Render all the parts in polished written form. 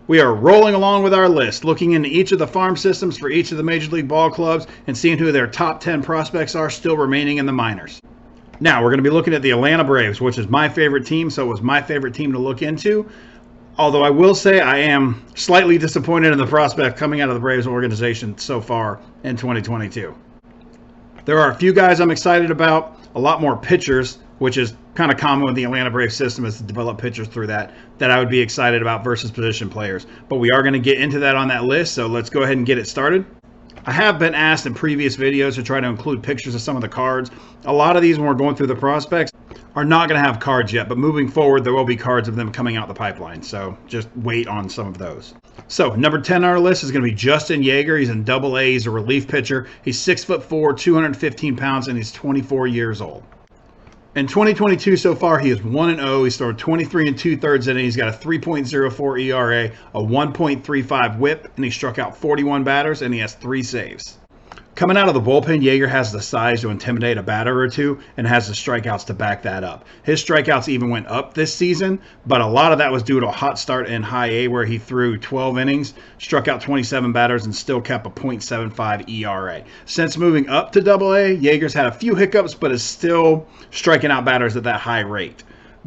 We are rolling along with our list, looking into each of the farm systems for each of the Major League ball clubs and seeing who their top 10 prospects are still remaining in the minors. Now, we're going to be looking at the Atlanta Braves, which is my favorite team, so it was my favorite team to look into. Although I will say I am slightly disappointed in the prospect coming out of the Braves organization so far in 2022. There are a few guys I'm excited about, a lot more pitchers, which is kind of common with the Atlanta Braves system, is to develop pitchers through that I would be excited about versus position players. But we are going to get into that on that list, so let's go ahead and get it started. I have been asked in previous videos to try to include pictures of some of the cards. A lot of these, when we're going through the prospects, are not going to have cards yet, but moving forward, there will be cards of them coming out the pipeline. So just wait on some of those. So number 10 on our list is going to be Justin Yegar. He's in Double-A. He's a relief pitcher. He's 6'4", 215 pounds, and he's 24 years old. In 2022 so far, he is 1-0. He's thrown 23 2/3 innings. He's got a 3.04 ERA, a 1.35 WHIP, and he struck out 41 batters, and he has 3 saves. Coming out of the bullpen, Yegar has the size to intimidate a batter or two and has the strikeouts to back that up. His strikeouts even went up this season, but a lot of that was due to a hot start in High A where he threw 12 innings, struck out 27 batters, and still kept a .75 ERA. Since moving up to Double-A, Yeager's had a few hiccups, but is still striking out batters at that high rate.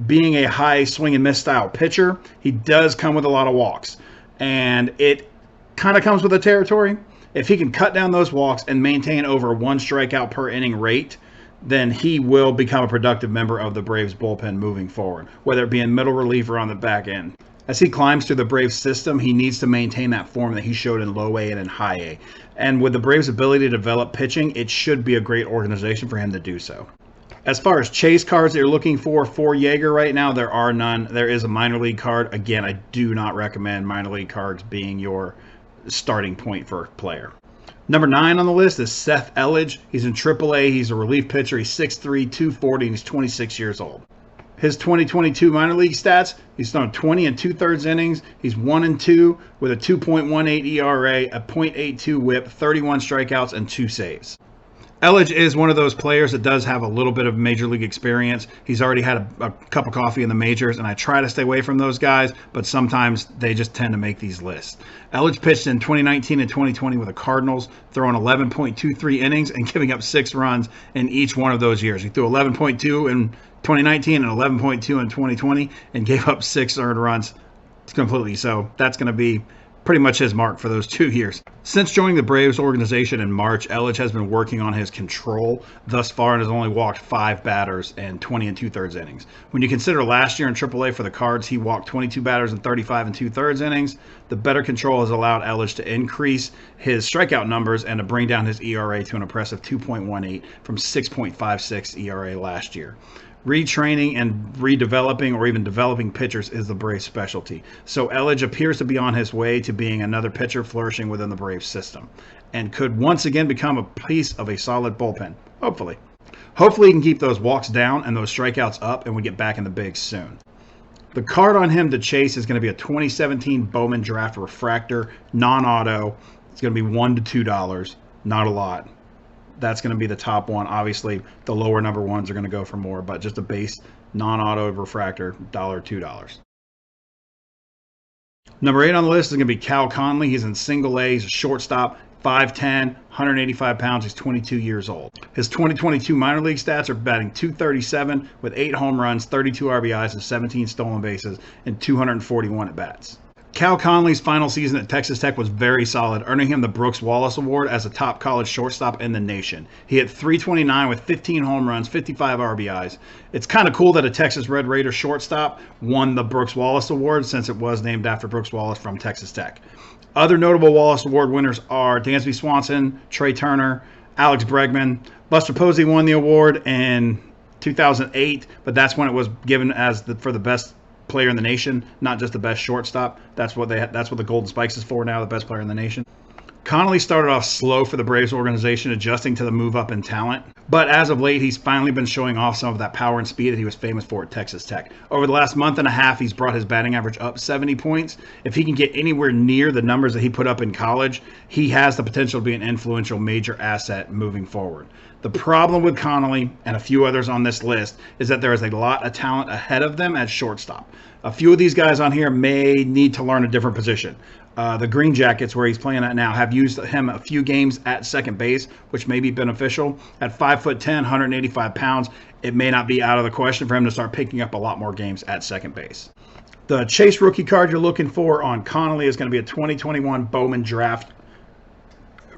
Being a high swing and miss style pitcher, he does come with a lot of walks, and it kind of comes with the territory. If he can cut down those walks and maintain over 1 strikeout per inning rate, then he will become a productive member of the Braves bullpen moving forward, whether it be in middle relief or on the back end. As he climbs through the Braves system, he needs to maintain that form that he showed in Low A and in High A. And with the Braves' ability to develop pitching, it should be a great organization for him to do so. As far as chase cards that you're looking for Yegar right now, there are none. There is a minor league card. Again, I do not recommend minor league cards being your starting point for a player. Number 9 on the list is Seth Elledge. He's in Triple-A. He's a relief pitcher. He's 6'3", 240, and he's 26 years old. His 2022 minor league stats, he's thrown 20 2/3 innings. He's 1-2 with a 2.18 ERA, a .82 WHIP, 31 strikeouts, and 2 saves. Elledge is one of those players that does have a little bit of major league experience. He's already had a cup of coffee in the majors, and I try to stay away from those guys, but sometimes they just tend to make these lists. Elledge pitched in 2019 and 2020 with the Cardinals, throwing 11.23 innings and giving up 6 runs in each one of those years. He threw 11.2 in 2019 and 11.2 in 2020 and gave up 6 earned runs completely. So that's going to be pretty much his mark for those 2 years. Since joining the Braves organization in March, Elledge has been working on his control thus far and has only walked 5 batters in 20 2/3 innings. When you consider last year in Triple-A for the Cards, he walked 22 batters in 35 2/3 innings. The better control has allowed Elledge to increase his strikeout numbers and to bring down his ERA to an impressive 2.18 from 6.56 ERA last year. Retraining and redeveloping or even developing pitchers is the Braves' specialty. So Elledge appears to be on his way to being another pitcher flourishing within the Braves system and could once again become a piece of a solid bullpen, hopefully. Hopefully he can keep those walks down and those strikeouts up and we get back in the bigs soon. The card on him to chase is going to be a 2017 Bowman Draft Refractor, non-auto. It's going to be $1 to $2, not a lot. That's going to be the top one. Obviously, the lower number ones are going to go for more, but just a base non-auto refractor, $1 to $2. Number 8 on the list is going to be Cal Conley. He's in Single-A. He's a shortstop, 5'10", 185 pounds. He's 22 years old. His 2022 minor league stats are batting .237 with 8 home runs, 32 RBIs, and 17 stolen bases, and 241 at-bats. Cal Conley's final season at Texas Tech was very solid, earning him the Brooks Wallace Award as a top college shortstop in the nation. He hit .329 with 15 home runs, 55 RBIs. It's kind of cool that a Texas Red Raider shortstop won the Brooks Wallace Award since it was named after Brooks Wallace from Texas Tech. Other notable Wallace Award winners are Dansby Swanson, Trey Turner, Alex Bregman. Buster Posey won the award in 2008, but that's when it was given as for the best player in the nation, not just the best shortstop. That's what the Golden Spikes is for now, the best player in the nation. Connolly started off slow for the Braves organization, adjusting to the move up in talent. But as of late, he's finally been showing off some of that power and speed that he was famous for at Texas Tech. Over the last month and a half, he's brought his batting average up 70 points. If he can get anywhere near the numbers that he put up in college, he has the potential to be an influential major asset moving forward. The problem with Connolly and a few others on this list is that there is a lot of talent ahead of them at shortstop. A few of these guys on here may need to learn a different position. The Green Jackets, where he's playing at now, have used him a few games at second base, which may be beneficial. At 5'10", 185 pounds, it may not be out of the question for him to start picking up a lot more games at second base. The Chase rookie card you're looking for on Connolly is going to be a 2021 Bowman Draft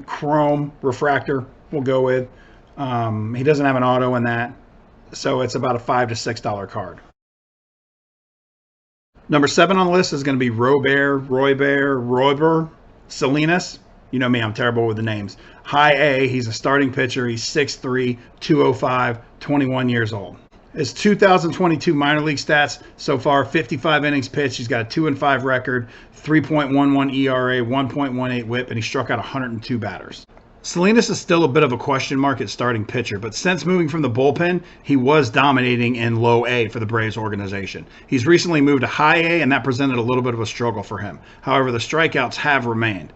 Chrome Refractor, we'll go with. He doesn't have an auto in that, so it's about a $5 to $6 card. Number 7 on the list is going to be Royber Salinas. You know me, I'm terrible with the names. High A, he's a starting pitcher. He's 6'3", 205, 21 years old. His 2022 minor league stats so far: 55 innings pitched. He's got a 2-5 record, 3.11 ERA, 1.18 WHIP, and he struck out 102 batters. Salinas is still a bit of a question mark at starting pitcher, but since moving from the bullpen, he was dominating in low A for the Braves organization. He's recently moved to high A, and that presented a little bit of a struggle for him. However, the strikeouts have remained.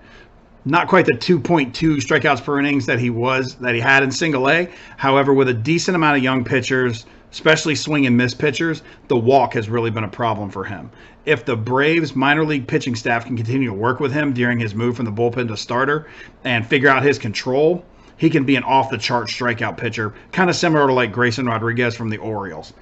Not quite the 2.2 strikeouts per innings that he had in single A. However, with a decent amount of young pitchers, especially swing and miss pitchers, the walk has really been a problem for him. If the Braves minor league pitching staff can continue to work with him during his move from the bullpen to starter and figure out his control, he can be an off-the-chart strikeout pitcher, kind of similar to like Grayson Rodriguez from the Orioles.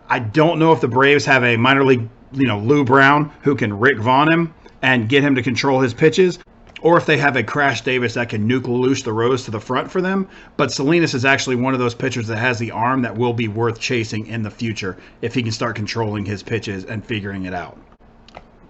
I don't know if the Braves have a minor league, Lou Brown who can Rick Vaughn him and get him to control his pitches, or if they have a Crash Davis that can nuke loose the Rose to the front for them. But Salinas is actually one of those pitchers that has the arm that will be worth chasing in the future if he can start controlling his pitches and figuring it out.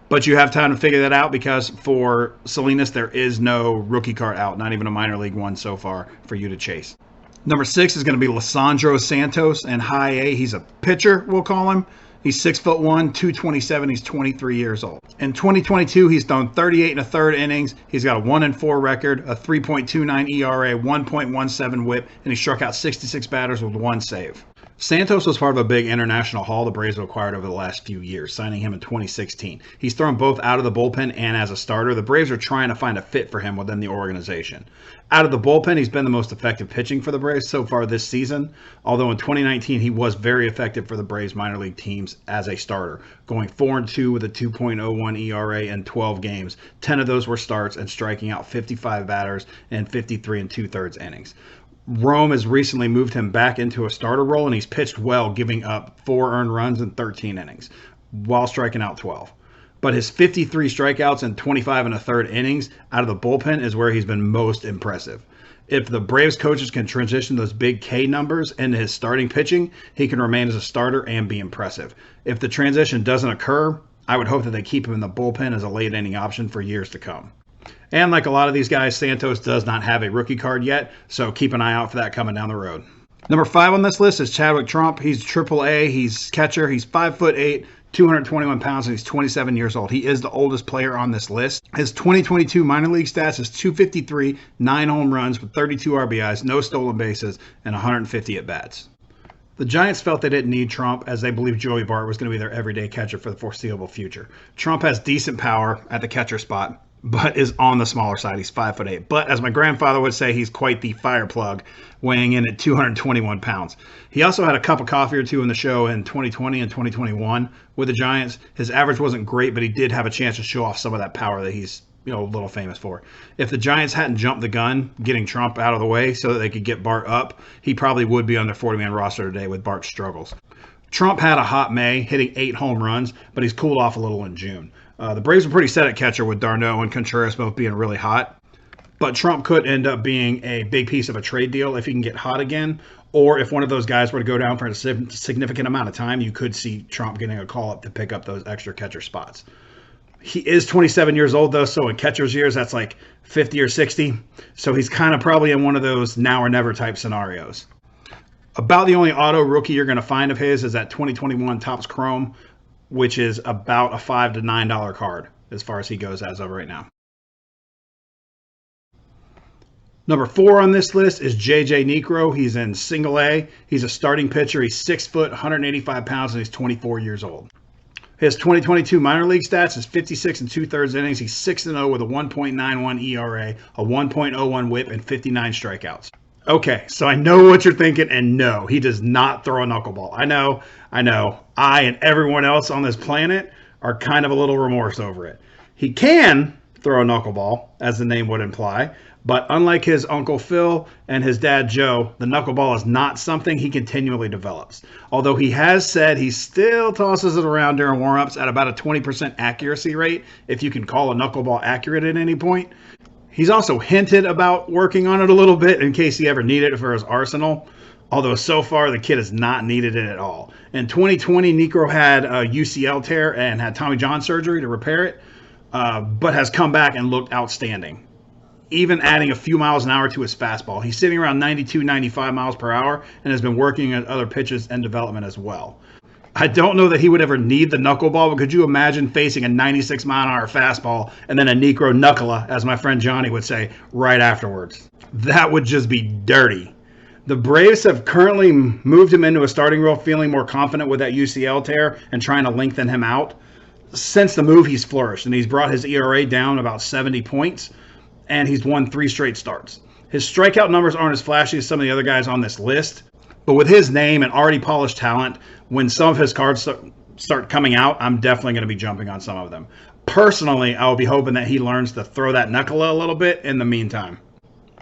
But you have time to figure that out, because for Salinas, there is no rookie card out, not even a minor league one so far for you to chase. Number 6 is going to be Lisandro Santos, and high A. He's a pitcher, we'll call him. He's 6'1", 227. He's 23 years old. In 2022, he's thrown 38 1/3 innings. He's got a 1-4 record, a 3.29 ERA, 1.17 WHIP, and he struck out 66 batters with 1 save. Santos was part of a big international haul the Braves have acquired over the last few years, signing him in 2016. He's thrown both out of the bullpen and as a starter. The Braves are trying to find a fit for him within the organization. Out of the bullpen, he's been the most effective pitching for the Braves so far this season, although in 2019 he was very effective for the Braves minor league teams as a starter, going 4-2 with a 2.01 ERA in 12 games. 10 of those were starts and striking out 55 batters in 53 2/3 innings. Rome has recently moved him back into a starter role, and he's pitched well, giving up 4 earned runs in 13 innings while striking out 12. But his 53 strikeouts and 25 1/3 innings out of the bullpen is where he's been most impressive. If the Braves coaches can transition those big K numbers into his starting pitching, he can remain as a starter and be impressive. If the transition doesn't occur, I would hope that they keep him in the bullpen as a late inning option for years to come. And like a lot of these guys, Santos does not have a rookie card yet, so keep an eye out for that coming down the road. Number 5 on this list is Chadwick Trump. He's AAA. He's catcher. He's 5'8", 221 pounds, and he's 27 years old. He is the oldest player on this list. His 2022 minor league stats is 253, 9 home runs with 32 RBIs, no stolen bases, and 150 at-bats. The Giants felt they didn't need Trump, as they believed Joey Bart was going to be their everyday catcher for the foreseeable future. Trump has decent power at the catcher spot, but is on the smaller side. He's 5'8". But as my grandfather would say, he's quite the fire plug, weighing in at 221 pounds. He also had a cup of coffee or two in the show in 2020 and 2021 with the Giants. His average wasn't great, but he did have a chance to show off some of that power that he's a little famous for. If the Giants hadn't jumped the gun getting Trump out of the way so that they could get Bart up, he probably would be on their 40-man roster today with Bart's struggles. Trump had a hot May, hitting 8 home runs, but he's cooled off a little in June. The Braves were pretty set at catcher with d'Arnaud and Contreras both being really hot. But Trump could end up being a big piece of a trade deal if he can get hot again. Or if one of those guys were to go down for a significant amount of time, you could see Trump getting a call up to pick up those extra catcher spots. He is 27 years old, though, so in catcher's years, that's like 50 or 60. So he's kind of probably in one of those now or never type scenarios. About the only auto rookie you're going to find of his is that 2021 Topps Chrome, which is about a $5 to $9 card as far as he goes as of right now. Number 4 on this list is J.J. Negro. He's in single A. He's a starting pitcher. He's 6 foot, 185 pounds, and he's 24 years old. His 2022 minor league stats is 56 2/3 innings. He's 6-0 with a 1.91 ERA, a 1.01 WHIP, and 59 strikeouts. Okay, so I know what you're thinking, and no, he does not throw a knuckleball. I know. I and everyone else on this planet are kind of a little remorse over it. He can throw a knuckleball, as the name would imply, but unlike his Uncle Phil and his dad Joe, the knuckleball is not something he continually develops. Although he has said he still tosses it around during warm-ups at about a 20% accuracy rate, if you can call a knuckleball accurate at any point. He's also hinted about working on it a little bit in case he ever needed it for his arsenal, although so far the kid has not needed it at all. In 2020, Negro had a UCL tear and had Tommy John surgery to repair it, but has come back and looked outstanding, even adding a few miles an hour to his fastball. He's sitting around 92, 95 miles per hour and has been working at other pitches and development as well. I don't know that he would ever need the knuckleball, but could you imagine facing a 96-mile-an-hour fastball and then a Negro knuckler, as my friend Johnny would say, right afterwards? That would just be dirty. The Braves have currently moved him into a starting role, feeling more confident with that UCL tear and trying to lengthen him out. Since the move, he's flourished, and he's brought his ERA down about 70 points, and he's won 3 straight starts. His strikeout numbers aren't as flashy as some of the other guys on this list, but with his name and already polished talent, when some of his cards start coming out, I'm definitely going to be jumping on some of them. Personally, I'll be hoping that he learns to throw that knuckle a little bit in the meantime.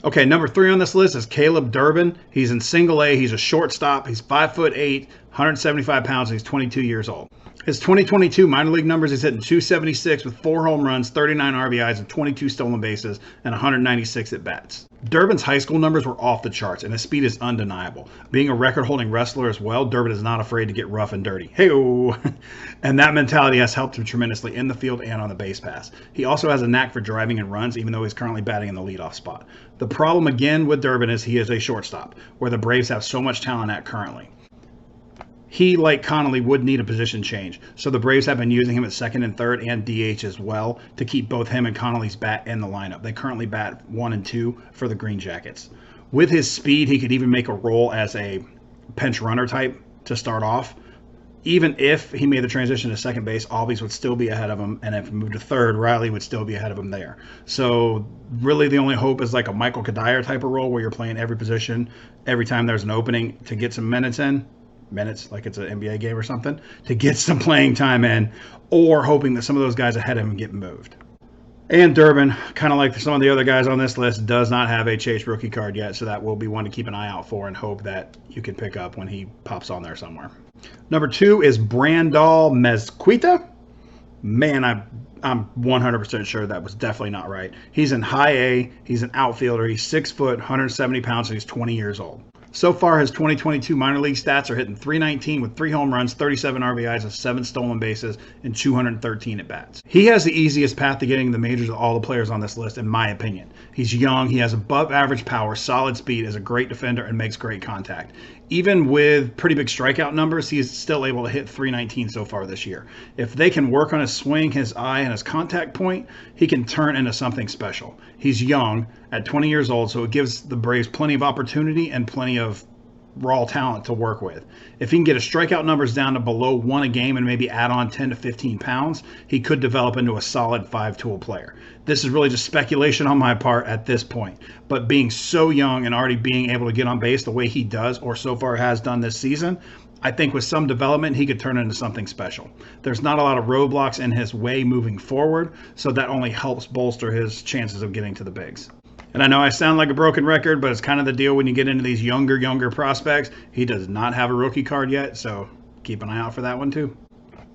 Okay, number 3 on this list is Caleb Durden. He's in single A. He's a shortstop. He's 5'8", 175 pounds, and he's 22 years old. His 2022 minor league numbers, he's hitting 276 with 4 home runs, 39 RBIs, and 22 stolen bases, and 196 at-bats. Durbin's high school numbers were off the charts, and his speed is undeniable. Being a record-holding wrestler as well, Durbin is not afraid to get rough and dirty. Hey-oh! And that mentality has helped him tremendously in the field and on the base pass. He also has a knack for driving and runs, even though he's currently batting in the leadoff spot. The problem again with Durbin is he is a shortstop, where the Braves have so much talent at currently. He, like Connolly, would need a position change, so the Braves have been using him at second and third and DH as well to keep both him and Connolly's bat in the lineup. They currently bat 1 and 2 for the Green Jackets. With his speed, he could even make a role as a pinch runner type to start off. Even if he made the transition to second base, Albies would still be ahead of him, and if he moved to third, Riley would still be ahead of him there. So really the only hope is like a Michael Kadire type of role where you're playing every position every time there's an opening to get some minutes in. Minutes, like it's an NBA game or something, to get some playing time in, or hoping that some of those guys ahead of him get moved. And Durbin, kind of like some of the other guys on this list, does not have a Chase rookie card yet, so that will be one to keep an eye out for and hope that you can pick up when he pops on there somewhere. Number 2 is Brandal Mezquita. Man, I'm 100% sure that was definitely not right. He's in high A. He's an outfielder. He's 6 foot, 170 pounds, and he's 20 years old. So far, his 2022 minor league stats are hitting .319 with 3 home runs, 37 RBIs, and 7 stolen bases, and 213 at-bats. He has the easiest path to getting the majors of all the players on this list, in my opinion. He's young, he has above average power, solid speed, is a great defender, and makes great contact. Even with pretty big strikeout numbers, he's still able to hit .319 so far this year. If they can work on his swing, his eye, and his contact point, he can turn into something special. He's young, at 20 years old, so it gives the Braves plenty of opportunity and plenty of raw talent to work with. If he can get his strikeout numbers down to below 1 a game and maybe add on 10 to 15 pounds, he could develop into a solid 5-tool player. This is really just speculation on my part at this point, but being so young and already being able to get on base the way he does, or so far has done this season, I think with some development, he could turn into something special. There's not a lot of roadblocks in his way moving forward, so that only helps bolster his chances of getting to the bigs. And I know I sound like a broken record, but it's kind of the deal when you get into these younger prospects. He does not have a rookie card yet, so keep an eye out for that one too.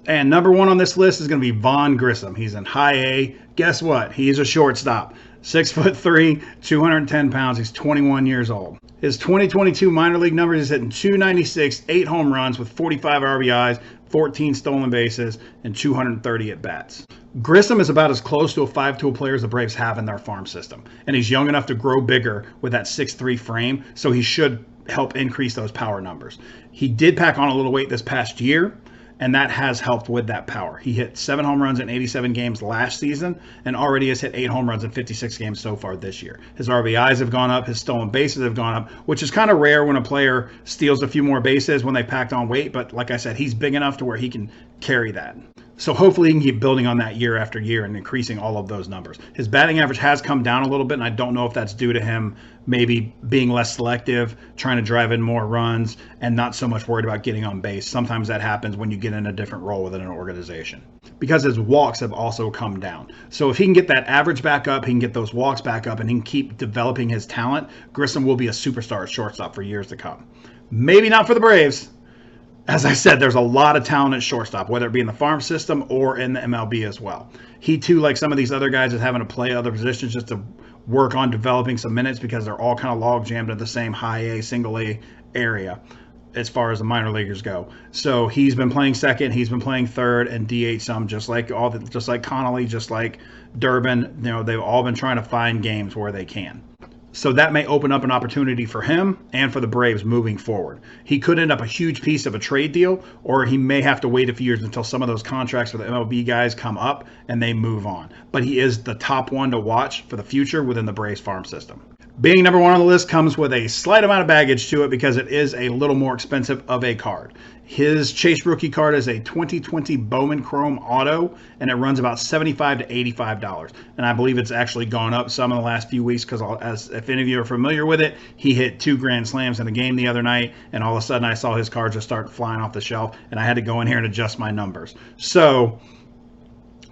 And number 1 on this list is going to be Vaughn Grissom. He's in high A. Guess what? He's a shortstop. 6'3", 210 pounds. He's 21 years old. His 2022 minor league numbers is hitting .296, 8 home runs with 45 RBIs, 14 stolen bases, and 230 at-bats. Grissom is about as close to a 5-tool player as the Braves have in their farm system, and he's young enough to grow bigger with that 6'3" frame, so he should help increase those power numbers. He did pack on a little weight this past year, and that has helped with that power. He hit 7 home runs in 87 games last season and already has hit 8 home runs in 56 games so far this year. His RBIs have gone up, his stolen bases have gone up, which is kind of rare when a player steals a few more bases when they packed on weight, but like I said, he's big enough to where he can carry that. So hopefully he can keep building on that year after year and increasing all of those numbers. His batting average has come down a little bit, and I don't know if that's due to him maybe being less selective, trying to drive in more runs, and not so much worried about getting on base. Sometimes that happens when you get in a different role within an organization. Because his walks have also come down. So if he can get that average back up, he can get those walks back up, and he can keep developing his talent, Grissom will be a superstar at shortstop for years to come. Maybe not for the Braves. As I said, there's a lot of talent at shortstop, whether it be in the farm system or in the MLB as well. He, too, like some of these other guys, is having to play other positions just to work on developing some minutes because they're all kind of log jammed at the same high A, single A area as far as the minor leaguers go. So he's been playing second, he's been playing third, and DH some, just like Connolly, just like Durden. They've all been trying to find games where they can. So that may open up an opportunity for him and for the Braves moving forward. He could end up a huge piece of a trade deal, or he may have to wait a few years until some of those contracts for the MLB guys come up and they move on. But he is the top one to watch for the future within the Braves farm system. Being number one on the list comes with a slight amount of baggage to it because it is a little more expensive of a card. His Chase rookie card is a 2020 Bowman Chrome Auto, and it runs about $75 to $85. And I believe it's actually gone up some in the last few weeks because, as if any of you are familiar with it, he hit 2 grand slams in a game the other night, and all of a sudden I saw his cards just start flying off the shelf, and I had to go in here and adjust my numbers. So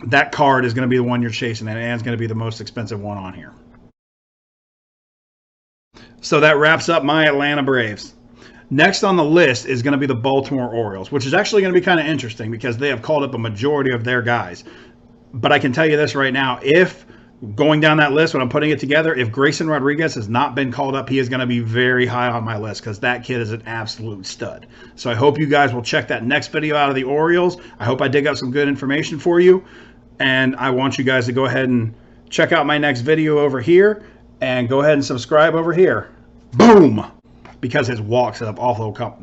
that card is going to be the one you're chasing, and it's going to be the most expensive one on here. So that wraps up my Atlanta Braves. Next on the list is going to be the Baltimore Orioles, which is actually going to be kind of interesting because they have called up a majority of their guys. But I can tell you this right now, if going down that list when I'm putting it together, if Grayson Rodriguez has not been called up, he is going to be very high on my list because that kid is an absolute stud. So I hope you guys will check that next video out of the Orioles. I hope I dig up some good information for you. And I want you guys to go ahead and check out my next video over here and go ahead and subscribe over here. Boom! Because his walks have also come.